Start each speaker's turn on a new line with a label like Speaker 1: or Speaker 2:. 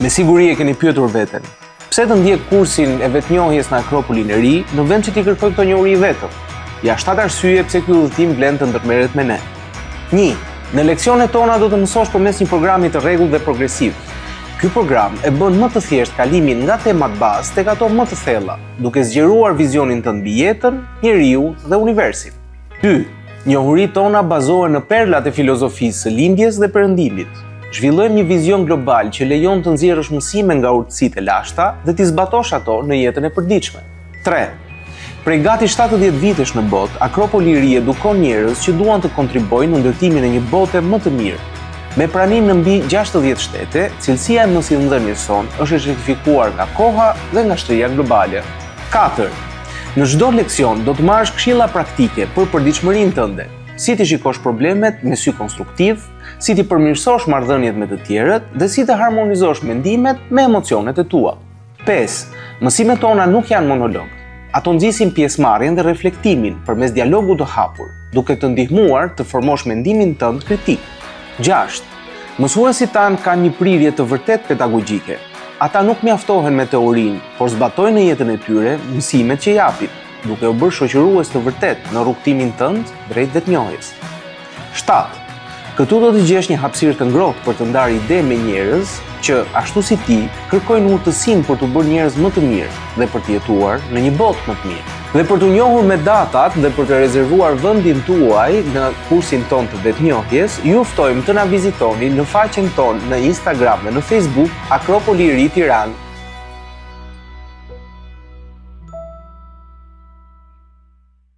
Speaker 1: Me siguri e keni pyetur veten. Pse të ndjek kursin e vetnjohjes në Akropolin e Ri, në vend që t'i kërkoj këtë njohuri vetëm? Ja 7 arsye pse ky udhëtim vlen të ndërmerret me ne. 1. Në leksionet tona do të mësosh përmes një programi të rregull dhe progresiv. Ky program e bën më të thjesht kalimin nga temat bazë tek ato më të thella, duke zgjeruar vizionin tënd mbi jetën, njeriu dhe universin. 2. Njohuritë tona bazohen në perlat e filozofisë së lindjes dhe perëndimit. Zhvillojmë një vizion global që lejon të nxjerrësh mësime nga urtësitë e lashta dhe t'i zbatosh ato në jetën e përditshme. 3. Prej gati 70 vitesh në botë, Akropoli i Ri edukon njerëz që duan të kontribuojnë në ndërtimin e një bote më të mirë. Me praninë në mbi 60 shtete, cilësia e mësimdhënies son është certifikuar nga koha dhe nga shtëria globale. 4. Në çdo leksion do të marrësh këshilla praktike për përditshmërinë tënde, si ti shikosh problemet me sy konstruktiv, si ti përmirësosh marrëdhëniet me të tjerët dhe si të harmonizosh mendimet me emocionet e tua. 5. Mësimet tona nuk janë monolog. Ato nxisin pjesëmarrjen dhe reflektimin përmes dialogut të hapur, duke të ndihmuar të formosh mendimin tënd kritik. 6. Mësuesit tanë kanë një prirje të vërtet pedagogjike. Ata nuk mjaftohen me teorinë, por zbatojnë në jetën e tyre mësimet që japin, duke u bërë shoqërues të vërtet në rrugtimin tënd drejt vetnjohjes. 7. Këtu do të gjesh një hapësirë të ngrohtë për të ndarë ide me njerëz që, ashtu si ti, kërkojnë urtësinë për të bërë njerëz më të mirë dhe për të jetuar në një botë më të mirë. Dhe për të njohur me datat dhe për të rezervuar vendin tuaj në kursin ton të vetnjohjes, ju ftojmë të na vizitoni në faqen tonë në Instagram dhe në Facebook Akropoli i Ri Tiranë.